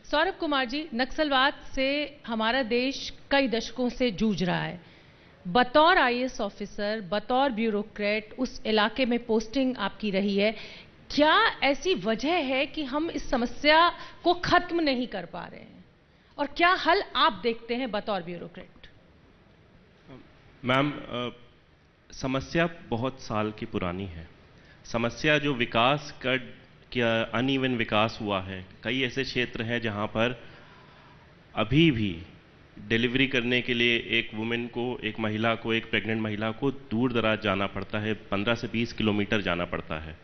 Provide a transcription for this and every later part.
सौरभ कुमार जी, नक्सलवाद से हमारा देश कई दशकों से जूझ रहा है। बतौर आईएएस ऑफिसर, बतौर ब्यूरोक्रेट उस इलाके में पोस्टिंग आपकी रही है, क्या ऐसी वजह है कि हम इस समस्या को खत्म नहीं कर पा रहे हैं, और क्या हल आप देखते हैं बतौर ब्यूरोक्रेट? मैम, समस्या बहुत साल की पुरानी है। समस्या जो विकास का अनइवन विकास हुआ है, कई ऐसे क्षेत्र हैं जहां पर अभी भी डिलीवरी करने के लिए एक वुमेन को, एक महिला को, एक प्रेग्नेंट महिला को दूर दराज जाना पड़ता है, 15 से 20 किलोमीटर जाना पड़ता है।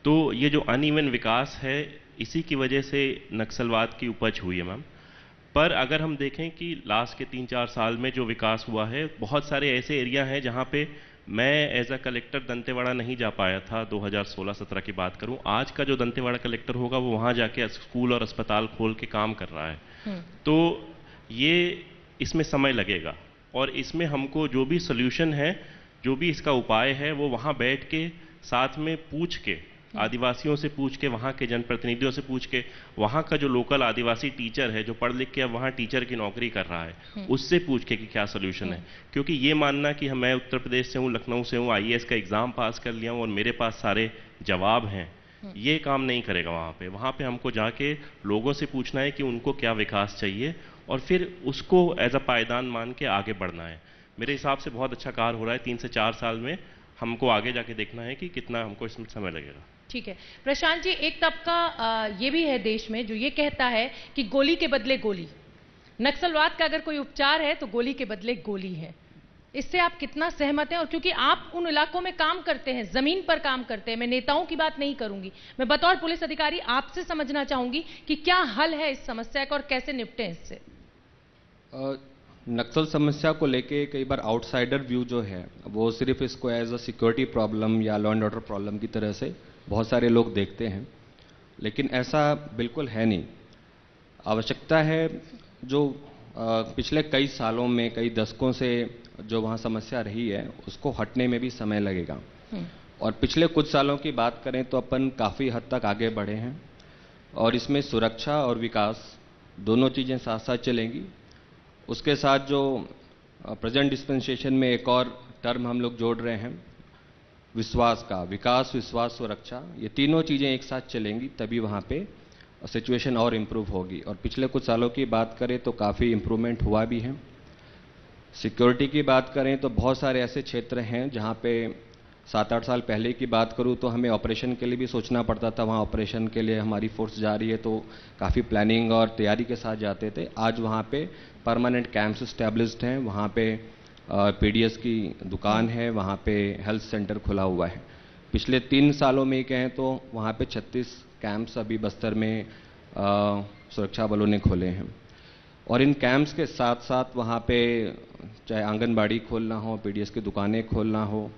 तो ये जो अनइवन विकास है, इसी की वजह से नक्सलवाद की उपज हुई है मैम। पर अगर हम देखें कि लास्ट के 3-4 साल में जो विकास हुआ है, बहुत सारे ऐसे एरिया हैं जहां पे मैं एज अ कलेक्टर दंतेवाड़ा नहीं जा पाया था। 2016-17 की बात करूं, आज का जो दंतेवाड़ा कलेक्टर होगा वो वहां जाके स्कूल और अस्पताल खोल के काम कर रहा है। तो ये इसमें समय लगेगा, और इसमें हमको जो भी सोल्यूशन है, जो भी इसका उपाय है, वो वहां बैठ के साथ में पूछ के, आदिवासियों से पूछ के, वहाँ के जनप्रतिनिधियों से पूछ के, वहाँ का जो लोकल आदिवासी टीचर है जो पढ़ लिख के अब वहाँ टीचर की नौकरी कर रहा है, उससे पूछ के कि क्या सोल्यूशन है। क्योंकि ये मानना कि मैं उत्तर प्रदेश से हूँ, लखनऊ से हूँ, आईएएस का एग्ज़ाम पास कर लिया हूँ और मेरे पास सारे जवाब हैं, ये काम नहीं करेगा। वहाँ पे हमको जाके लोगों से पूछना है कि उनको क्या विकास चाहिए, और फिर उसको एज अ पायदान मान के आगे बढ़ना है। मेरे हिसाब से बहुत अच्छा कार्य हो रहा है। 3 से 4 साल में हमको आगे जाके देखना है कि कितना हमको इसमें समय लगेगा। ठीक है प्रशांत जी, एक तबका ये भी है देश में जो ये कहता है कि गोली के बदले गोली, नक्सलवाद का अगर कोई उपचार है तो गोली के बदले गोली है। इससे आप कितना सहमत हैं? और क्योंकि आप उन इलाकों में काम करते हैं, जमीन पर काम करते हैं, मैं नेताओं की बात नहीं करूंगी, मैं बतौर पुलिस अधिकारी आपसे समझना चाहूंगी कि क्या हल है इस समस्या का और कैसे निपटें इससे। नक्सल समस्या को लेके कई बार आउटसाइडर व्यू जो है वो सिर्फ इसको एज अ सिक्योरिटी प्रॉब्लम या लॉ एंड ऑर्डर प्रॉब्लम की तरह से बहुत सारे लोग देखते हैं, लेकिन ऐसा बिल्कुल है नहीं। आवश्यकता है जो पिछले कई सालों में, कई दशकों से जो वहाँ समस्या रही है, उसको हटने में भी समय लगेगा। और पिछले कुछ सालों की बात करें तो अपन काफ़ी हद तक आगे बढ़े हैं, और इसमें सुरक्षा और विकास दोनों चीज़ें साथ साथ चलेंगी। उसके साथ जो प्रेजेंट डिस्पेंसेशन में एक और टर्म हम लोग जोड़ रहे हैं, विश्वास का, विकास, विश्वास, सुरक्षा, ये तीनों चीज़ें एक साथ चलेंगी, तभी वहाँ पे सिचुएशन और इम्प्रूव होगी। और पिछले कुछ सालों की बात करें तो काफ़ी इम्प्रूवमेंट हुआ भी है। सिक्योरिटी की बात करें तो बहुत सारे ऐसे क्षेत्र हैं जहाँ पे 7-8 साल पहले की बात करूँ तो हमें ऑपरेशन के लिए भी सोचना पड़ता था। वहाँ ऑपरेशन के लिए हमारी फोर्स जा रही है तो काफ़ी प्लानिंग और तैयारी के साथ जाते थे। आज वहाँ पे परमानेंट कैंप्स इस्टेब्लिश्ड हैं, वहाँ पे पीडीएस की दुकान है, वहाँ पे हेल्थ सेंटर खुला हुआ है। पिछले 3 सालों में ही कहें तो वहाँ पे 36 कैंप्स अभी बस्तर में सुरक्षा बलों ने खोले हैं। और इन कैंप्स के साथ साथ वहाँ पे चाहे आंगनबाड़ी खोलना हो, पीडीएस की दुकानें खोलना हो,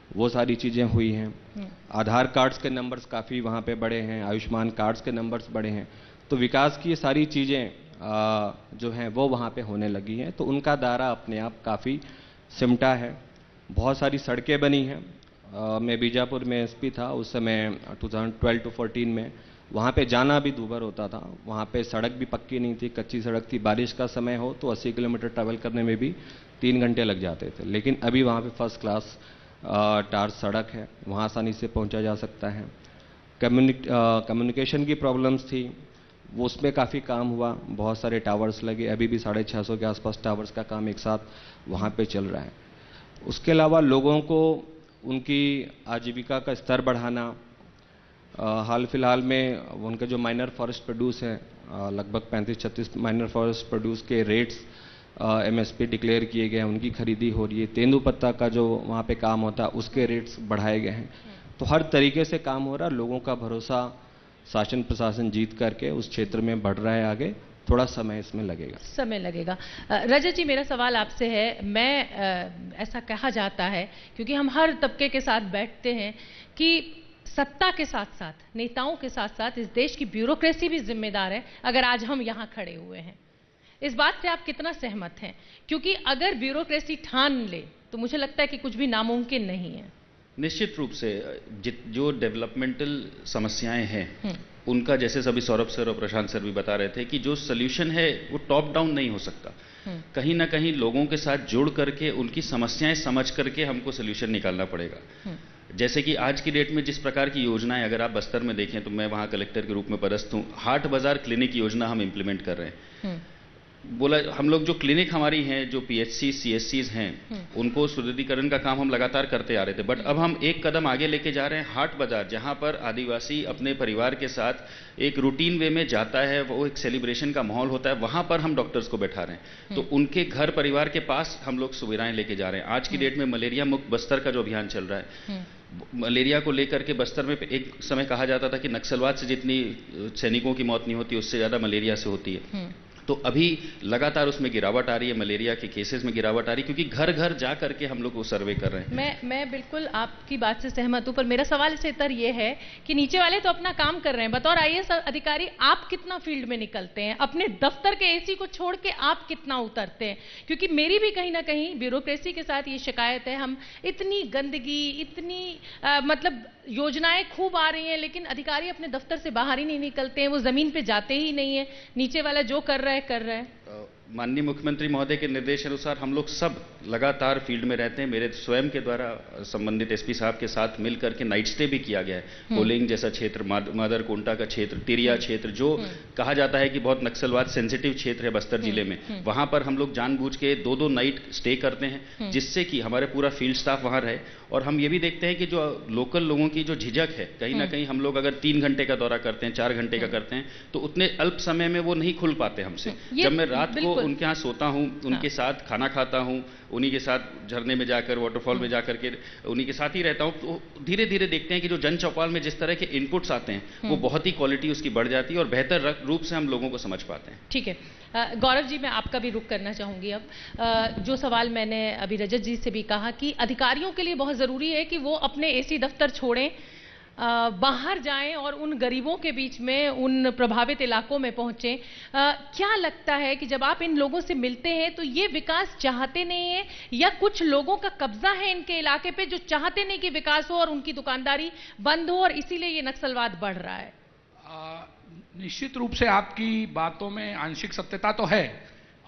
वो सारी चीज़ें हुई हैं। आधार कार्ड्स के नंबर्स काफ़ी वहाँ पे बढ़े हैं, आयुष्मान कार्ड्स के नंबर्स बढ़े हैं। तो विकास की ये सारी चीज़ें जो हैं वो वहाँ पे होने लगी हैं, तो उनका दायरा अपने आप काफ़ी सिमटा है। बहुत सारी सड़कें बनी हैं। मैं बीजापुर में एसपी था उस समय 2012-14 में, वहाँ पे जाना भी दूभर होता था। वहाँ पे सड़क भी पक्की नहीं थी, कच्ची सड़क थी। बारिश का समय हो तो 80 किलोमीटर ट्रैवल करने में भी 3 घंटे लग जाते थे। लेकिन अभी वहाँ पे फर्स्ट क्लास टार सड़क है, वहाँ आसानी से पहुँचा जा सकता है। कम्युनिकेशन की प्रॉब्लम्स थी, वो उसमें काफ़ी काम हुआ, बहुत सारे टावर्स लगे, अभी भी 650 के आसपास टावर्स का काम एक साथ वहाँ पे चल रहा है। उसके अलावा लोगों को उनकी आजीविका का स्तर बढ़ाना, हाल फिलहाल में उनके जो माइनर फॉरेस्ट प्रोड्यूस है, लगभग 35-36 माइनर फॉरेस्ट प्रोड्यूस के रेट्स एमएसपी डिक्लेयर किए गए हैं, उनकी खरीदी हो रही है। तेंदुपत्ता का जो वहाँ पे काम होता है उसके रेट्स बढ़ाए गए हैं। तो हर तरीके से काम हो रहा है। लोगों का भरोसा शासन प्रशासन जीत करके उस क्षेत्र में बढ़ रहा है आगे। थोड़ा समय इसमें लगेगा, समय लगेगा। रजत जी, मेरा सवाल आपसे है। ऐसा कहा जाता है, क्योंकि हम हर तबके के साथ बैठते हैं, कि सत्ता के साथ साथ, नेताओं के साथ साथ इस देश की ब्यूरोक्रेसी भी जिम्मेदार है अगर आज हम यहाँ खड़े हुए हैं। इस बात से आप कितना सहमत हैं? क्योंकि अगर ब्यूरोक्रेसी ठान ले तो मुझे लगता है कि कुछ भी नामुमकिन नहीं है। निश्चित रूप से जो डेवलपमेंटल समस्याएं हैं उनका, जैसे सभी सौरभ सर और प्रशांत सर भी बता रहे थे, कि जो सोल्यूशन है वो टॉप डाउन नहीं हो सकता, कहीं ना कहीं लोगों के साथ जुड़ करके उनकी समस्याएं समझ करके हमको सोल्यूशन निकालना पड़ेगा। जैसे कि आज की डेट में जिस प्रकार की योजनाएं, अगर आप बस्तर में देखें तो मैं वहां कलेक्टर के रूप में पदस्थ हूं, हाट बाजार क्लिनिक योजना हम इंप्लीमेंट कर रहे हैं। बोला हम लोग जो क्लिनिक हमारी हैं, जो पीएचसी सीएससीज हैं, उनको सुदृढ़ीकरण का काम हम लगातार करते आ रहे थे, बट अब हम एक कदम आगे लेके जा रहे हैं। हाट बाजार, जहां पर आदिवासी अपने परिवार के साथ एक रूटीन वे में जाता है, वो एक सेलिब्रेशन का माहौल होता है, वहां पर हम डॉक्टर्स को बैठा रहे हैं। तो उनके घर परिवार के पास हम लोग सुविधाएं लेके जा रहे हैं। आज की डेट में मलेरिया मुक्त बस्तर का जो अभियान चल रहा है, मलेरिया को लेकर के बस्तर में एक समय कहा जाता था कि नक्सलवाद से जितनी सैनिकों की मौत नहीं होती, उससे ज्यादा मलेरिया से होती है। तो अभी लगातार उसमें गिरावट आ रही है, मलेरिया के केसेस में गिरावट आ रही है, क्योंकि घर घर जा करके हम लोग वो सर्वे कर रहे हैं। मैं बिल्कुल आपकी बात से सहमत हूं, पर मेरा सवाल से इतर ये है कि नीचे वाले तो अपना काम कर रहे हैं, बतौर आईएएस अधिकारी आप कितना फील्ड में निकलते हैं, अपने दफ्तर के एसी को छोड़ के आप कितना उतरते हैं? क्योंकि मेरी भी कहीं ना कहीं ब्यूरोक्रेसी के साथ ये शिकायत है, हम इतनी गंदगी, इतनी मतलब योजनाएं खूब आ रही हैं, लेकिन अधिकारी अपने दफ्तर से बाहर ही नहीं निकलते हैं, वो जमीन पे जाते ही नहीं है, नीचे वाला जो कर रहा है। माननीय मुख्यमंत्री महोदय के निर्देश अनुसार हम लोग सब लगातार फील्ड में रहते हैं। मेरे स्वयं के द्वारा संबंधित एसपी साहब के साथ मिल करके नाइट स्टे भी किया गया है। कोलिंग जैसा क्षेत्र, मादर कोंटा का क्षेत्र, तिरिया क्षेत्र, जो कहा जाता है कि बहुत नक्सलवाद सेंसिटिव क्षेत्र है बस्तर जिले में, वहां पर हम लोग जानबूझ के 2-2 नाइट स्टे करते हैं, जिससे कि हमारे पूरा फील्ड स्टाफ वहां रहे। और हम ये भी देखते हैं कि जो लोकल लोगों की जो झिझक है, कहीं ना कहीं हम लोग अगर 3 घंटे का दौरा करते हैं, 4 घंटे का करते हैं, तो उतने अल्प समय में वो नहीं खुल पाते हमसे। जब मैं रात को उनके यहाँ सोता हूँ, उनके साथ खाना खाता हूँ, उन्हीं के साथ झरने में जाकर, वाटरफॉल में जाकर के उन्हीं के साथ ही रहता हूँ, तो धीरे धीरे देखते हैं कि जो जन चौपाल में जिस तरह के इनपुट्स आते हैं, वो बहुत ही क्वालिटी उसकी बढ़ जाती है और बेहतर रूप से हम लोगों को समझ पाते हैं। ठीक है, गौरव जी, मैं आपका भी रुख करना चाहूंगी अब। जो सवाल मैंने अभी रजत जी से भी कहा कि अधिकारियों के लिए बहुत जरूरी है कि वो अपने एसी दफ्तर छोड़ें, बाहर जाएं और उन गरीबों के बीच में, उन प्रभावित इलाकों में पहुंचें। क्या लगता है कि जब आप इन लोगों से मिलते हैं तो ये विकास चाहते नहीं है, या कुछ लोगों का कब्जा है इनके इलाके पे जो चाहते नहीं कि विकास हो और उनकी दुकानदारी बंद हो, और इसीलिए ये नक्सलवाद बढ़ रहा है? निश्चित रूप से आपकी बातों में आंशिक सत्यता तो है,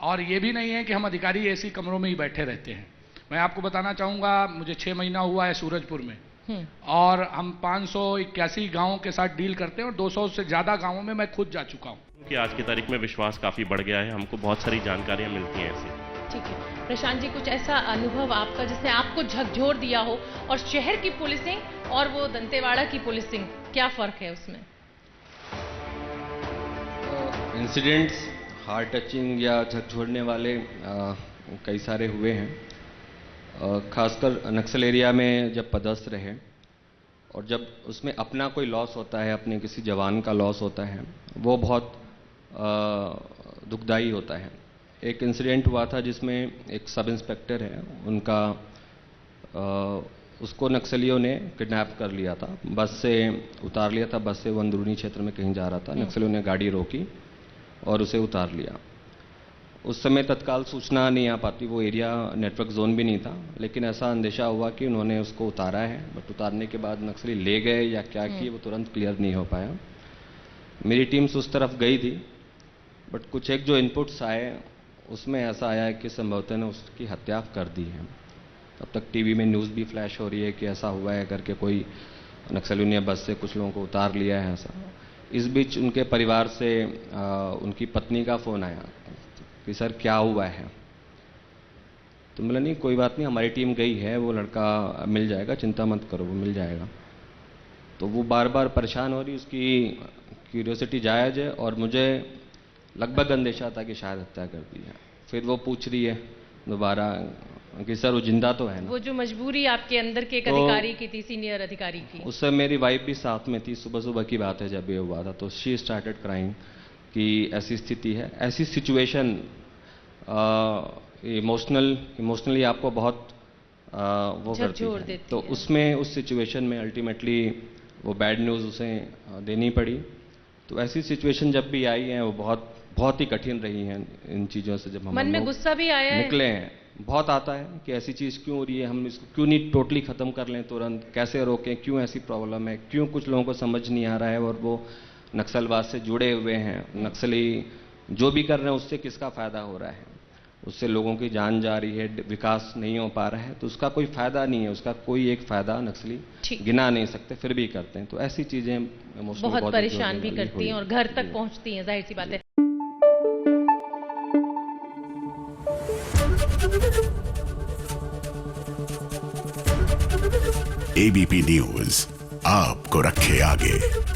और ये भी नहीं है कि हम अधिकारी ऐसी कमरों में ही बैठे रहते हैं। मैं आपको बताना चाहूंगा, मुझे 6 महीना हुआ है सूरजपुर में, और हम 581 गांवों के साथ डील करते हैं और 200 से ज्यादा गांवों में मैं खुद जा चुका हूं। कि आज की तारीख में विश्वास काफी बढ़ गया है, हमको बहुत सारी जानकारियां मिलती हैं ऐसी। ठीक है, प्रशांत जी, कुछ ऐसा अनुभव आपका जिसने आपको झकझोर दिया हो, और शहर की पुलिसिंग और वो दंतेवाड़ा की पुलिसिंग, क्या फर्क है उसमें? इंसिडेंट्स हार्ट टचिंग या झकझोरने वाले कई सारे हुए हैं, खासकर नक्सल एरिया में जब पदस्थ रहे, और जब उसमें अपना कोई लॉस होता है, अपने किसी जवान का लॉस होता है, वो बहुत दुखदाई होता है। एक इंसिडेंट हुआ था जिसमें एक सब इंस्पेक्टर है, उनका उसको नक्सलियों ने किडनैप कर लिया था, बस से उतार लिया था, बस से वो अंदरूनी क्षेत्र में कहीं जा रहा था, नक्सलियों ने गाड़ी रोकी और उसे उतार लिया। उस समय तत्काल सूचना नहीं आ पाती, वो एरिया नेटवर्क जोन भी नहीं था, लेकिन ऐसा अंदेशा हुआ कि उन्होंने उसको उतारा है, बट उतारने के बाद नक्सली ले गए या क्या किए वो तुरंत क्लियर नहीं हो पाया। मेरी टीम्स उस तरफ गई थी, बट कुछ एक जो इनपुट्स आए उसमें ऐसा आया है कि संभवतः ने उसकी हत्या कर दी है। तब तक टीवी में न्यूज़ भी फ्लैश हो रही है कि ऐसा हुआ है करके, कोई नक्सलियों ने बस से कुछ लोगों को उतार लिया है ऐसा। इस बीच उनके परिवार से उनकी पत्नी का फ़ोन आया कि सर क्या हुआ है, तो बोला नहीं कोई बात नहीं, हमारी टीम गई है, वो लड़का मिल जाएगा, चिंता मत करो, वो मिल जाएगा। तो वो बार बार परेशान हो रही, उसकी क्यूरियोसिटी जायज़ है, और मुझे लगभग अंदेशा था कि शायद हत्या कर दी है। फिर वो पूछ रही है दोबारा कि सर वो जिंदा तो है ना। वो जो मजबूरी आपके अंदर के एक अधिकारी की थी, सीनियर अधिकारी की। उस समय मेरी वाइफ भी साथ में थी, सुबह सुबह की बात है जब ये हुआ था, तो शी स्टार्टेड क्राइंग कि ऐसी स्थिति है, ऐसी सिचुएशन इमोशनली आपको बहुत वो करती है। तो उसमें उस सिचुएशन में अल्टीमेटली वो बैड न्यूज़ उसे देनी पड़ी। तो ऐसी सिचुएशन जब भी आई है वो बहुत ही कठिन रही हैं इन चीज़ों से। जब हम मन में गुस्सा भी आया है, निकले हैं, बहुत आता है कि ऐसी चीज़ क्यों हो रही है, हम इसको क्यों नहीं टोटली ख़त्म कर लें तुरंत, कैसे रोकें, क्यों ऐसी प्रॉब्लम है, क्यों कुछ लोगों को समझ नहीं आ रहा है और वो नक्सलवाद से जुड़े हुए हैं, नक्सली जो भी कर रहे हैं उससे किसका फ़ायदा हो रहा है, उससे लोगों की जान जा रही है, विकास नहीं हो पा रहा है, तो उसका कोई फ़ायदा नहीं है, उसका कोई एक फ़ायदा नक्सली ठीक। गिना नहीं सकते, फिर भी करते हैं। तो ऐसी चीज़ें मोस्टली बहुत परेशान भी करती हैं और घर तक पहुंचती हैं, जाहिर सी बात है। एबीपी न्यूज़ आपको रखे आगे।